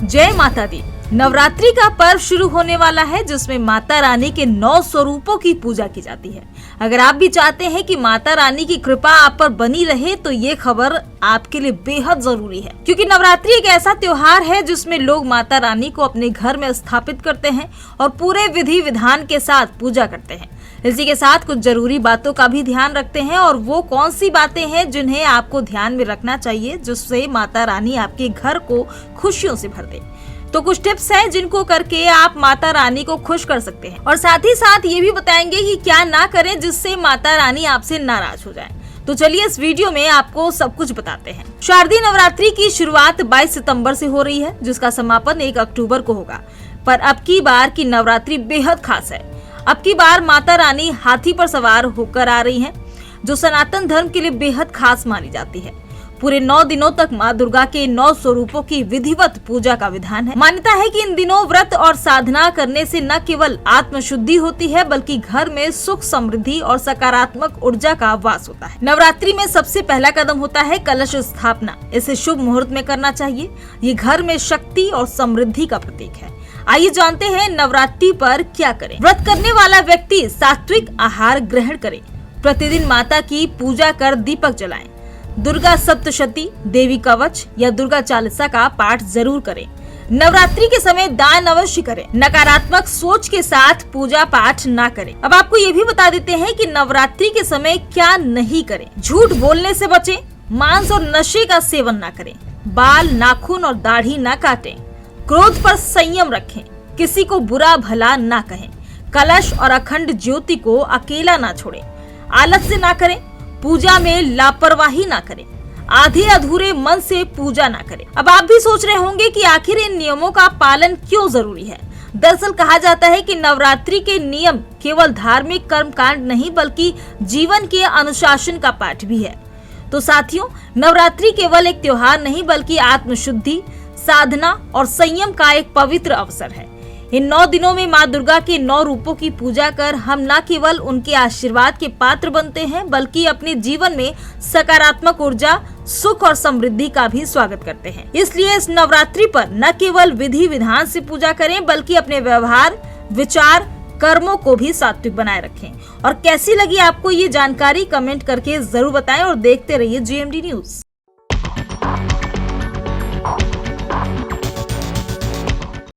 जय माता दी। नवरात्रि का पर्व शुरू होने वाला है, जिसमें माता रानी के 9 स्वरूपों की पूजा की जाती है। अगर आप भी चाहते हैं कि माता रानी की कृपा आप पर बनी रहे तो ये खबर आपके लिए बेहद जरूरी है, क्योंकि नवरात्रि एक ऐसा त्योहार है जिसमें लोग माता रानी को अपने घर में स्थापित करते हैं और पूरे विधि विधान के साथ पूजा करते हैं। इसी के साथ कुछ जरूरी बातों का भी ध्यान रखते हैं, और वो कौन सी बातें हैं जिन्हें आपको ध्यान में रखना चाहिए, जिससे माता रानी आपके घर को खुशियों से भर दे। तो कुछ टिप्स हैं जिनको करके आप माता रानी को खुश कर सकते हैं, और साथ ही साथ ये भी बताएंगे कि क्या ना करें जिससे माता रानी आपसे नाराज हो जाए। तो चलिए इस वीडियो में आपको सब कुछ बताते हैं। शारदीय नवरात्रि की शुरुआत 22 सितंबर से हो रही है, जिसका समापन 1 अक्टूबर को होगा। पर अब की बार की नवरात्रि बेहद खास है। अब की बार माता रानी हाथी पर सवार होकर आ रही हैं, जो सनातन धर्म के लिए बेहद खास मानी जाती है। पूरे 9 दिनों तक माँ दुर्गा के 9 स्वरूपों की विधिवत पूजा का विधान है। मान्यता है कि इन दिनों व्रत और साधना करने से न केवल आत्म शुद्धि होती है, बल्कि घर में सुख, समृद्धि और सकारात्मक ऊर्जा का वास होता है। नवरात्रि में सबसे पहला कदम होता है कलश स्थापना। इसे शुभ मुहूर्त में करना चाहिए। ये घर में शक्ति और समृद्धि का प्रतीक है। आइए जानते हैं नवरात्रि पर क्या करें। व्रत करने वाला व्यक्ति सात्विक आहार ग्रहण करे। प्रतिदिन माता की पूजा कर दीपक जलाएं। दुर्गा सप्तशती, देवी कवच या दुर्गा चालीसा का पाठ जरूर करें। नवरात्रि के समय दान अवश्य करें। नकारात्मक सोच के साथ पूजा पाठ ना करें। अब आपको ये भी बता देते हैं कि नवरात्रि के समय क्या नहीं करें। झूठ बोलने से बचें। मांस और नशे का सेवन ना करें। बाल, नाखून और दाढ़ी ना काटें। क्रोध पर संयम रखें। किसी को बुरा भला ना कहें। कलश और अखंड ज्योति को अकेला ना छोड़ें। आलस्य ना करें। पूजा में लापरवाही ना करें। आधे अधूरे मन से पूजा ना करें। अब आप भी सोच रहे होंगे कि आखिर इन नियमों का पालन क्यों जरूरी है। दरअसल कहा जाता है कि नवरात्रि के नियम केवल धार्मिक कर्मकांड नहीं, बल्कि जीवन के अनुशासन का पाठ भी है। तो साथियों, नवरात्रि केवल एक त्योहार नहीं, बल्कि आत्मशुद्धि, साधना और संयम का एक पवित्र अवसर है। इन 9 दिनों में माँ दुर्गा के 9 रूपों की पूजा कर हम न केवल उनके आशीर्वाद के पात्र बनते हैं, बल्कि अपने जीवन में सकारात्मक ऊर्जा, सुख और समृद्धि का भी स्वागत करते हैं। इसलिए इस नवरात्रि पर न केवल विधि विधान से पूजा करें, बल्कि अपने व्यवहार, विचार, कर्मों को भी सात्विक बनाए रखें। और कैसी लगी आपको ये जानकारी, कमेंट करके जरूर बताएं और देखते रहिए GMD न्यूज।